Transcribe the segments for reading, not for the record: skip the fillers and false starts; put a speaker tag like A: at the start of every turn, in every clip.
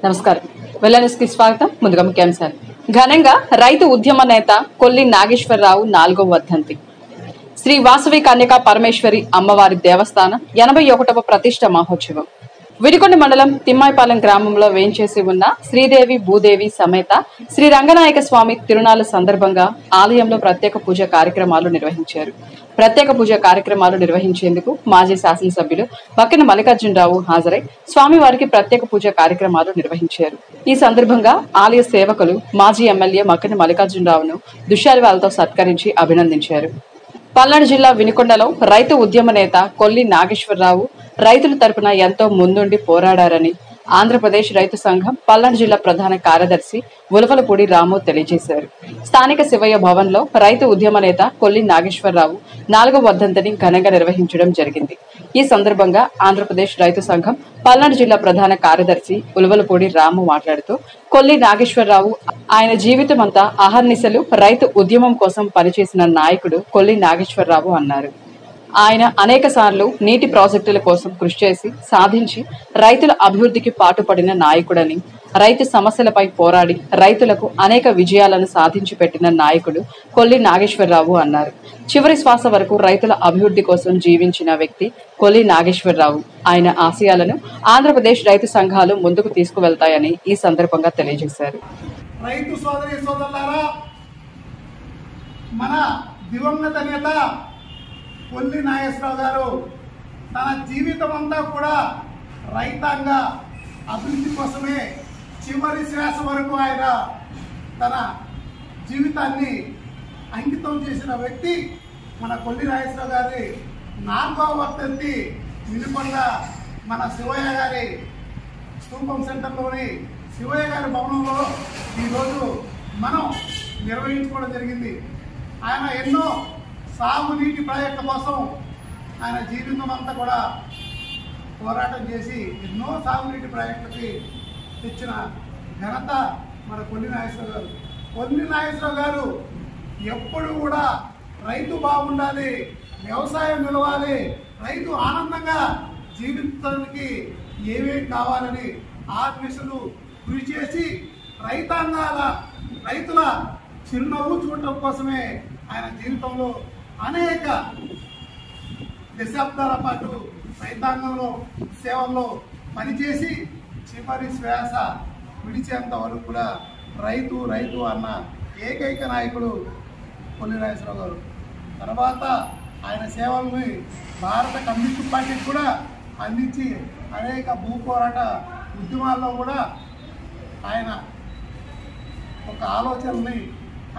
A: నమస్కారం. వెల్లనెస్ కి స్వాగతం. ముందుగా ముఖ్యాంశాలు. ఘనంగా రైతు ఉద్యమ నేత కొల్లి నాగేశ్వరరావు 4వ వర్ధంతి. శ్రీ వాసవి కన్యకా పరమేశ్వరి అమ్మవారి దేవస్థానం 81వ ప్రతిష్ట మహోత్సవం. విడికొండ మండలం తిమ్మాయిపాలెం గ్రామంలో వేంచేసి ఉన్న శ్రీదేవి భూదేవి సమేత శ్రీ రంగనాయక స్వామి తిరునాళ్ల సందర్భంగా ఆలయంలో ప్రత్యేక పూజ కార్యక్రమాలు నిర్వహించారు. ప్రత్యేక పూజ కార్యక్రమాలు నిర్వహించేందుకు మాజీ శాసనసభ్యులు బక్కిన మల్లికార్జునరావు హాజరై స్వామివారికి ప్రత్యేక పూజ కార్యక్రమాలు నిర్వహించారు. ఈ సందర్భంగా ఆలయ సేవకులు మాజీ ఎమ్మెల్యే బక్కిన మల్లికార్జునరావును దుశ్శాలువాలతో సత్కరించి అభినందించారు. పల్నాడు జిల్లా వినుకొండలో రైతు ఉద్యమ నేత కొల్లి నాగేశ్వరరావు రైతుల తరపున ఎంతో ముందుండి పోరాడారని ఆంధ్రప్రదేశ్ రైతు సంఘం పల్నాడు జిల్లా ప్రధాన కార్యదర్శి ఉలవలపూడి రాము తెలియజేశారు. స్థానిక శివయ్య భవన్ లో రైతు ఉద్యమ నేత కొల్లి నాగేశ్వరరావు 4వ వర్ధంతిని ఘనంగా నిర్వహించడం జరిగింది. ఈ సందర్భంగా ఆంధ్రప్రదేశ్ రైతు సంఘం పల్నాడు జిల్లా ప్రధాన కార్యదర్శి ఉలవలపూడి రాము మాట్లాడుతూ కొల్లి నాగేశ్వరరావు ఆయన జీవితం అంతా అహర్నిశలు రైతు ఉద్యమం కోసం పనిచేసిన నాయకుడు కొల్లి నాగేశ్వరరావు అన్నారు. ఆయన అనేక సార్లు నీటి ప్రాజెక్టుల కోసం కృషి చేసి సాధించి రైతుల అభివృద్ధికి పాటుపడిన నాయకుడని, రైతు సమస్యలపై పోరాడి రైతులకు అనేక విజయాలను సాధించి పెట్టిన నాయకుడు కొల్లి నాగేశ్వరరావు అన్నారు. చివరి శ్వాస వరకు రైతుల అభివృద్ధి కోసం జీవించిన వ్యక్తి కొల్లి నాగేశ్వరరావు. ఆయన ఆశయాలను ఆంధ్రప్రదేశ్ రైతు సంఘాలు ముందుకు తీసుకువెళ్తాయని ఈ సందర్భంగా తెలియజేశారు.
B: రైతు సోదరి సోదరులారా, మన దివంగత నేత కొల్లి నాగేశ్వరరావు గారు తన జీవితం అంతా కూడా రైతాంగ అభివృద్ధి కోసమే చివరి శ్వాస వరకు ఆయన తన జీవితాన్ని అంకితం చేసిన వ్యక్తి మన కొల్లి నాగేశ్వరరావు గారి 4వ వర్ధంతి వినుకొండ మన శివయ్య గారి స్తూపం సెంటర్లోని శివయ్య గారి భవనంలో ఈరోజు మనం నిర్వహించుకోవడం జరిగింది. ఆయన ఎన్నో సాగునీటి ప్రాజెక్టుల కోసం ఆయన జీవితం అంతా కూడా పోరాటం చేసి ఎన్నో సాగునీటి ప్రాజెక్టులకి తెచ్చిన ఘనత మన కొల్లి నాగేశ్వరరావు గారు. కొల్లి నాగేశ్వరరావు గారు ఎప్పుడు కూడా రైతు బాగుండాలి, వ్యవసాయం నిలవాలి, రైతు ఆనందంగా జీవితానికి ఏమేమి కావాలని ఆర్మిషన్లు కృషి చేసి రైతుల చిరునవ్వు చూడటం కోసమే ఆయన జీవితంలో అనేక దశాబ్దాల పాటు రైతాంగంలో సేవల్లో పనిచేసి చివరి శ్వాస విడిచేంత వరకు కూడా రైతు రైతు అన్న ఏకైక నాయకుడు కొల్లి నాగేశ్వరరావు గారు. తర్వాత ఆయన సేవల్ని భారత కమ్యూనిస్ట్ పార్టీకి కూడా అందించి అనేక భూ పోరాట ఉద్యమాల్లో కూడా ఆయన ఒక ఆలోచనని,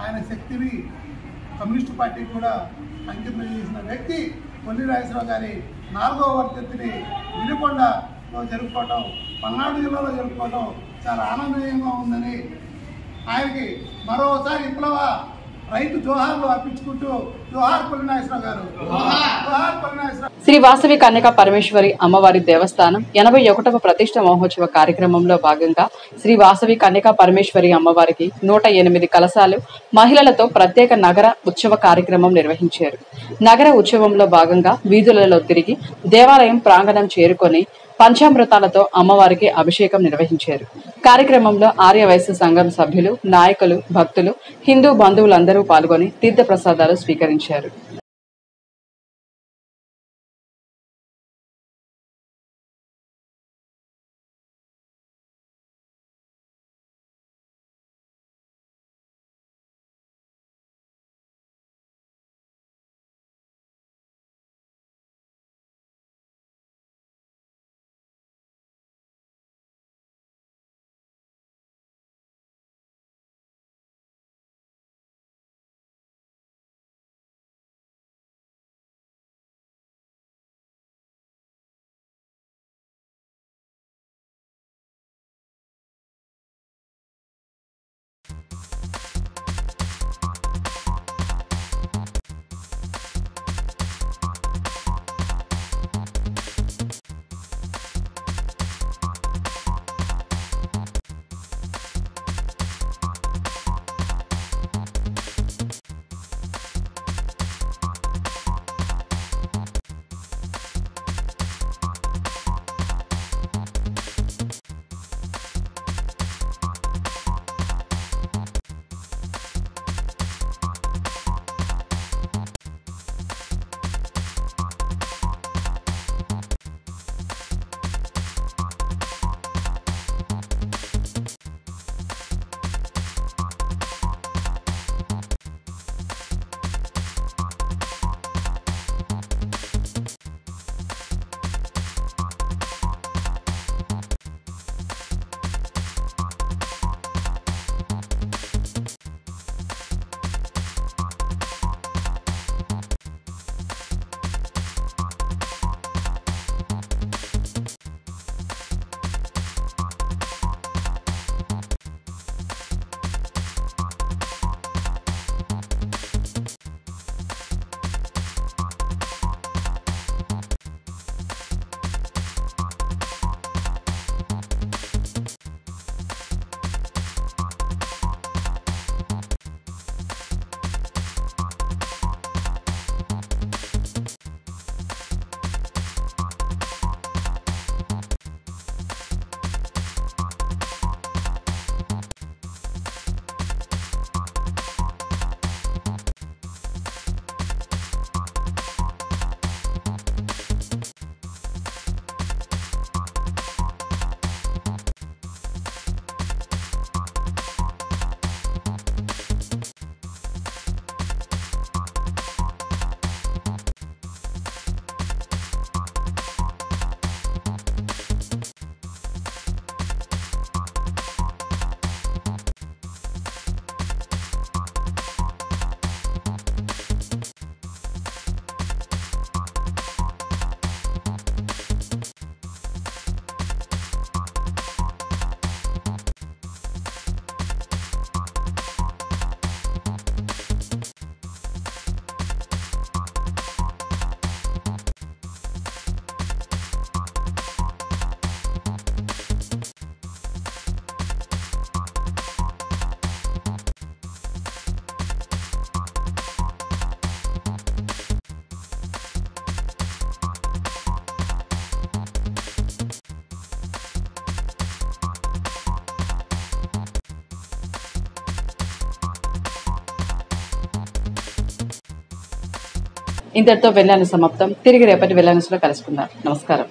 B: ఆయన శక్తిని కమ్యూనిస్ట్ పార్టీకి కూడా అంకితం చేసిన వ్యక్తి కొల్లి నాగేశ్వరరావు గారి 4వ వర్ధంతిని వినుకొండలో జరుపుకోవటం, పల్నాడు జిల్లాలో జరుపుకోవటం చాలా ఆనందనీయంగా ఉందని ఆయనకి మరోసారి విప్లవ రైతు జోహార్లు అర్పించుకుంటూ జోహార్ కొల్లి నాగేశ్వరరావు గారు, జోహార్ కొల్లి నాగేశ్వరరావు.
A: శ్రీ వాసవి కన్యకా పరమేశ్వరి అమ్మవారి దేవస్థానం 81వ ప్రతిష్ట మహోత్సవ కార్యక్రమంలో భాగంగా శ్రీ వాసవి కన్యకా పరమేశ్వరి అమ్మవారికి 108 కలశాలు మహిళలతో ప్రత్యేక నగర ఉత్సవ కార్యక్రమం నిర్వహించారు. నగర ఉత్సవంలో భాగంగా వీధులలో తిరిగి దేవాలయం ప్రాంగణం చేరుకొని పంచామృతాలతో అమ్మవారికి అభిషేకం నిర్వహించారు. కార్యక్రమంలో ఆర్యవైశ్య సంఘం సభ్యులు, నాయకులు, భక్తులు, హిందూ బంధువులందరూ పాల్గొని తీర్థ ప్రసాదాలు స్వీకరించారు. ఇంతటితో వెళ్ళాను సమాప్తం. తిరిగి రేపటి వెళ్ళానులో కలుసుకుందాం. నమస్కారం.